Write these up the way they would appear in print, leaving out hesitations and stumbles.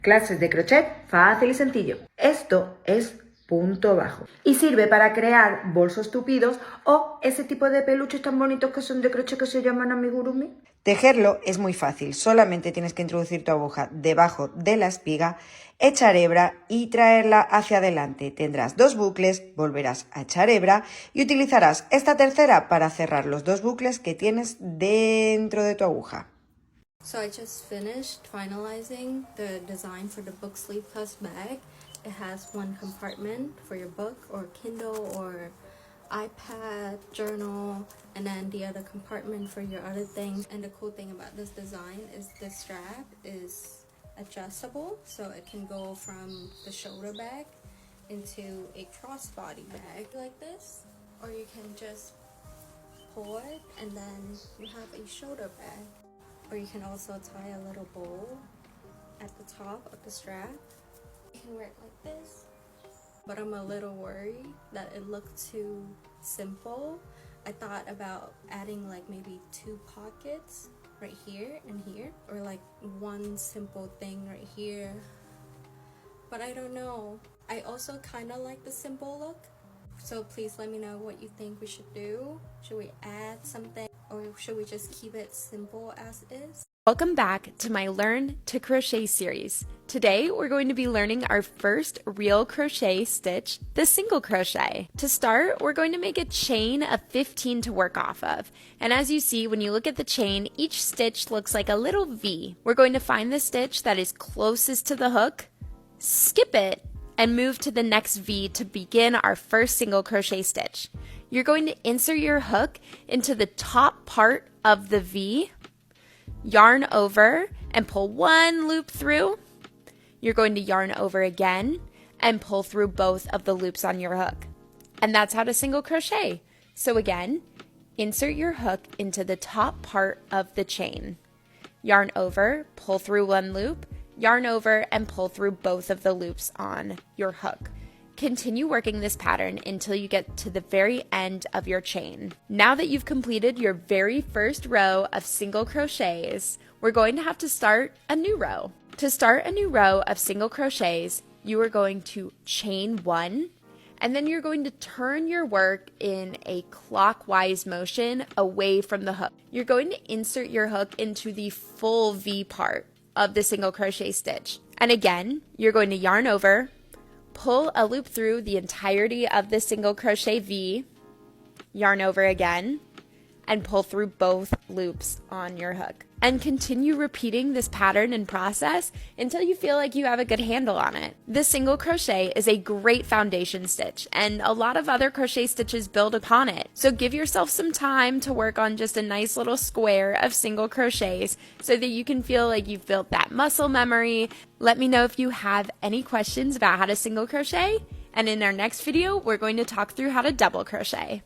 Clases de crochet fácil y sencillo. Esto es punto bajo y sirve para crear bolsos tupidos o ese tipo de peluches tan bonitos que son de crochet que se llaman amigurumi. Tejerlo es muy fácil, solamente tienes que introducir tu aguja debajo de la espiga, echar hebra y traerla hacia adelante. Tendrás 2 bucles, volverás a echar hebra y utilizarás esta tercera para cerrar los 2 bucles que tienes dentro de tu aguja. So I just finished finalizing the design for the book sleeve plus bag. It has one compartment for your book or Kindle or iPad, journal, and then the other compartment for your other things. And the cool thing about this design is the strap is adjustable, so it can go from the shoulder bag into a crossbody bag like this, or you can just pull it and then you have a shoulder bag. Or you can also tie a little bow at the top of the strap. You can wear it like this. But I'm a little worried that it looked too simple. I thought about adding like maybe 2 pockets right here and here, or like one simple thing right here. But I don't know. I also kind of like the simple look. So please let me know what you think we should do. Should we add something? Or should we just keep it simple as is? Welcome back to my Learn to Crochet series. Today we're going to be learning our first real crochet stitch, the single crochet. To start, we're going to make a chain of 15 to work off of. And as you see, when you look at the chain, each stitch looks like a little V. We're going to find the stitch that is closest to the hook, skip it, and move to the next V to begin our first single crochet stitch. You're going to insert your hook into the top part of the V, yarn over and pull 1 loop through. You're going to yarn over again and pull through both of the loops on your hook. And that's how to single crochet. So again, insert your hook into the top part of the chain. Yarn over, pull through 1 loop, yarn over and pull through both of the loops on your hook. Continue working this pattern until you get to the very end of your chain. Now that you've completed your very first row of single crochets, we're going to have to start a new row. To start a new row of single crochets, you are going to chain 1, and then you're going to turn your work in a clockwise motion away from the hook. You're going to insert your hook into the full V part of the single crochet stitch. And again, you're going to yarn over, pull a loop through the entirety of the single crochet V, yarn over again, and pull through both loops on your hook. And continue repeating this pattern and process until you feel like you have a good handle on it. The single crochet is a great foundation stitch, and a lot of other crochet stitches build upon it. So give yourself some time to work on just a nice little square of single crochets so that you can feel like you've built that muscle memory. Let me know if you have any questions about how to single crochet, and in our next video, we're going to talk through how to double crochet.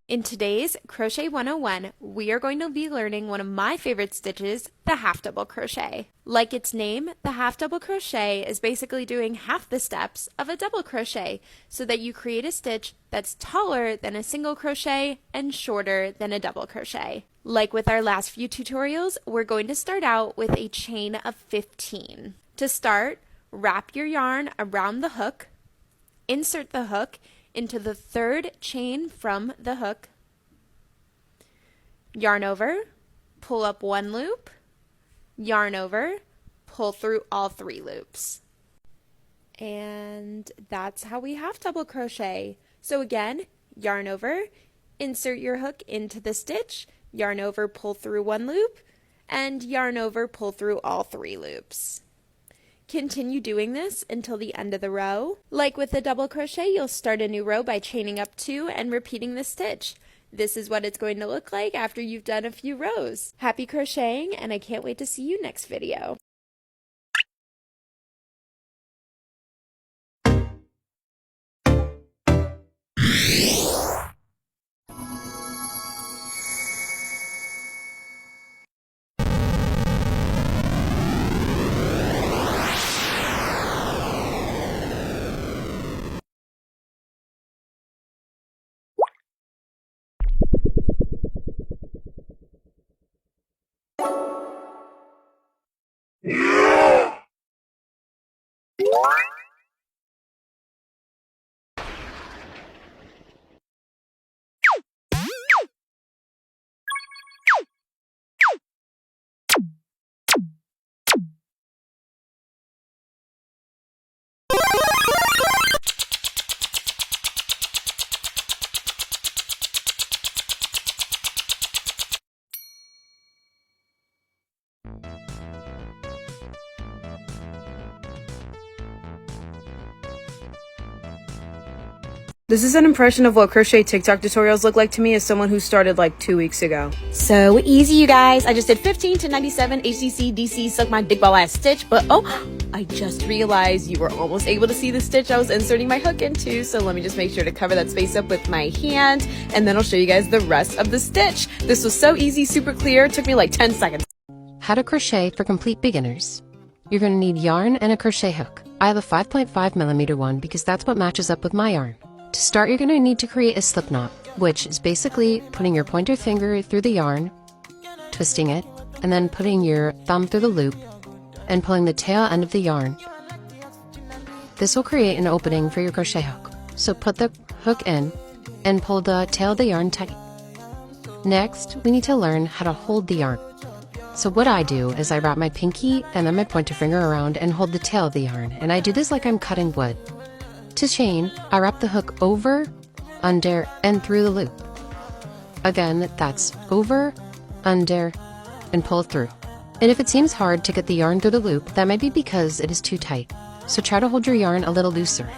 In today's Crochet 101, we are going to be learning one of my favorite stitches, the half double crochet. Like its name, the half double crochet is basically doing half the steps of a double crochet so that you create a stitch that's taller than a single crochet and shorter than a double crochet. Like with our last few tutorials, we're going to start out with a chain of 15. To start, wrap your yarn around the hook, insert the hook into the 3rd chain from the hook, yarn over, pull up 1 loop, yarn over, pull through all 3 loops. And that's how we half double crochet. So again, yarn over, insert your hook into the stitch, yarn over, pull through 1 loop, and yarn over, pull through all 3 loops. Continue doing this until the end of the row. Like with the double crochet, you'll start a new row by chaining up 2 and repeating the stitch. This is what it's going to look like after you've done a few rows. Happy crocheting, and I can't wait to see you next video. This is an impression of what crochet TikTok tutorials look like to me as someone who started like 2 weeks ago. So easy, you guys. I just did 15 to 97 HCC DC suck my dick ball ass stitch, but oh, I just realized you were almost able to see the stitch I was inserting my hook into. So let me just make sure to cover that space up with my hand, and then I'll show you guys the rest of the stitch. This was so easy, super clear. It took me like 10 seconds. How to crochet for complete beginners. You're going to need yarn and a crochet hook. I have a 5.5mm one because that's what matches up with my yarn. To start, you're going to need to create a slip knot, which is basically putting your pointer finger through the yarn, twisting it, and then putting your thumb through the loop and pulling the tail end of the yarn. This will create an opening for your crochet hook. So put the hook in and pull the tail of the yarn tight. Next, we need to learn how to hold the yarn. So what I do is I wrap my pinky and then my pointer finger around and hold the tail of the yarn, and I do this like I'm cutting wood. To chain, I wrap the hook over, under, and through the loop. Again, that's over, under, and pull through. And if it seems hard to get the yarn through the loop, that might be because it is too tight. So try to hold your yarn a little looser.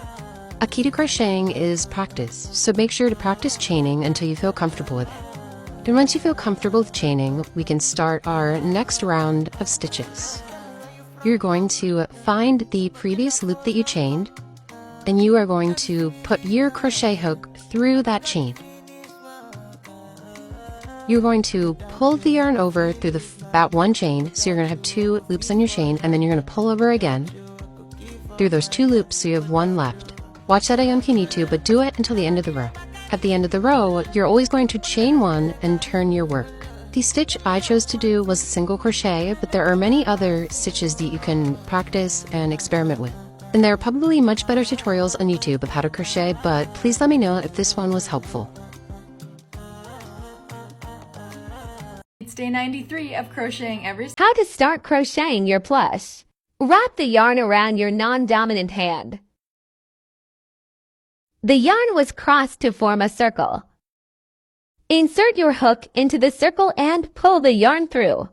A key to crocheting is practice, so make sure to practice chaining until you feel comfortable with it. And once you feel comfortable with chaining, we can start our next round of stitches. You're going to find the previous loop that you chained, and you are going to put your crochet hook through that chain. You're going to pull the yarn over through that one chain, so you're going to have 2 loops on your chain, and then you're going to pull over again through those 2 loops so you have 1 left. Watch that again if you need to, but do it until the end of the row. At the end of the row, you're always going to chain 1 and turn your work. The stitch I chose to do was a single crochet, but there are many other stitches that you can practice and experiment with. And there are probably much better tutorials on YouTube of how to crochet, but please let me know if this one was helpful. It's day 93 of crocheting every How to start crocheting your plush. Wrap the yarn around your non-dominant hand. The yarn was crossed to form a circle. Insert your hook into the circle and pull the yarn through.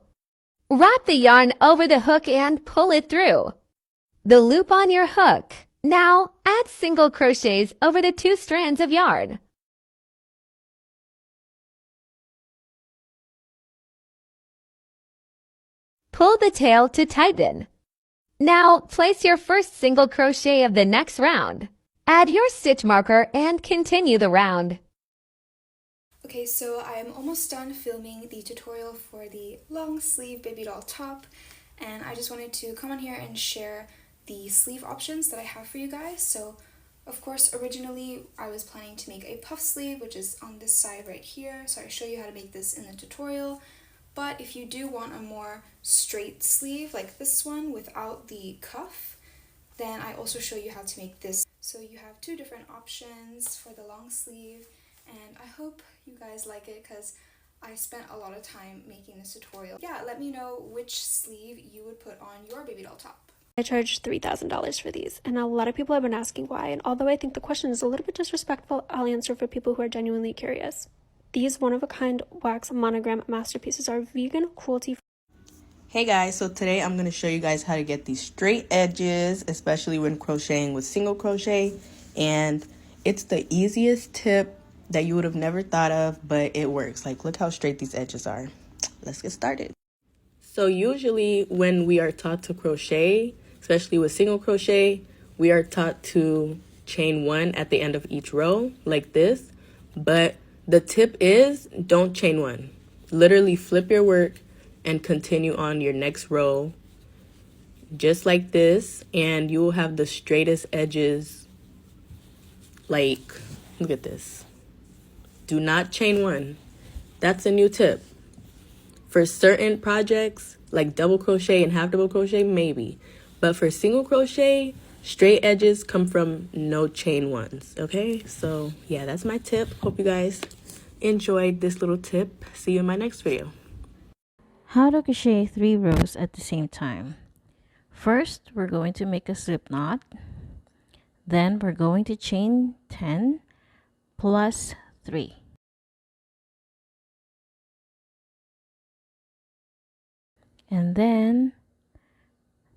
Wrap the yarn over the hook and pull it through the loop on your hook. Now add single crochets over the 2 strands of yarn. Pull the tail to tighten. Now place your first single crochet of the next round. Add your stitch marker and continue the round. Okay, so I'm almost done filming the tutorial for the long sleeve baby doll top, and I just wanted to come on here and share the sleeve options that I have for you guys. So of course, originally I was planning to make a puff sleeve, which is on this side right here, so I show you how to make this in the tutorial. But if you do want a more straight sleeve like this one without the cuff, then I also show you how to make this. So you have 2 different options for the long sleeve, and I hope you guys like it because I spent a lot of time making this tutorial. Yeah, let me know which sleeve you would put on your baby doll top. I charged $3,000 for these, and a lot of people have been asking why, and although I think the question is a little bit disrespectful, I'll answer for people who are genuinely curious. These one-of-a-kind wax monogram masterpieces are vegan, cruelty. Hey guys, so today I'm going to show you guys how to get these straight edges, especially when crocheting with single crochet, and it's the easiest tip that you would have never thought of, but it works. Like, look how straight these edges are. Let's get started. So usually when we are taught to crochet, especially with single crochet, we are taught to chain 1 at the end of each row like this, but the tip is don't chain 1. Literally flip your work and continue on your next row just like this, and you will have the straightest edges. Like, look at this. Do not chain 1. That's a new tip. For certain projects like double crochet and half double crochet, maybe, but for single crochet, straight edges come from no chain 1s. Okay, so yeah, that's my tip. Hope you guys enjoyed this little tip. See you in my next video. How to crochet 3 rows at the same time. First, we're going to make a slip knot. Then we're going to chain 10 plus 3. And then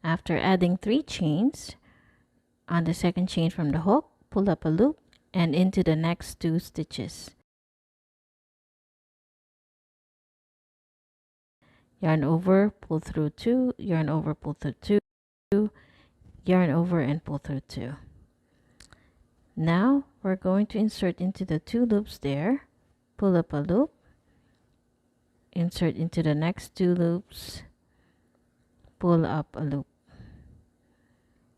after adding 3 chains, on the second chain from the hook, pull up a loop and into the next 2 stitches. Yarn over, pull through 2, yarn over, pull through 2, yarn over and pull through 2. Now we're going to insert into the 2 loops there, pull up a loop, insert into the next 2 loops, pull up a loop.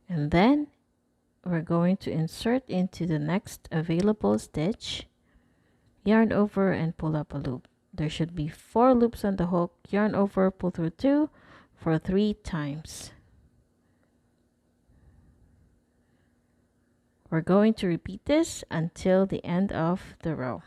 And then we're going to insert into the next available stitch, yarn over and pull up a loop. There should be 4 loops on the hook, yarn over, pull through 2 for 3 times. We're going to repeat this until the end of the row.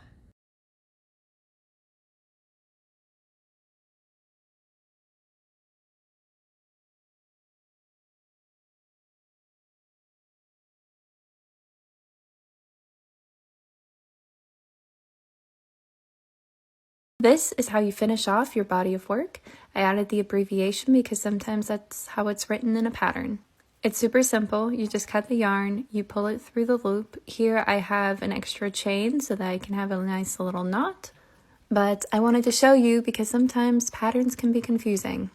This is how you finish off your body of work. I added the abbreviation because sometimes that's how it's written in a pattern. It's super simple. You just cut the yarn, you pull it through the loop. Here I have an extra chain so that I can have a nice little knot. But I wanted to show you because sometimes patterns can be confusing.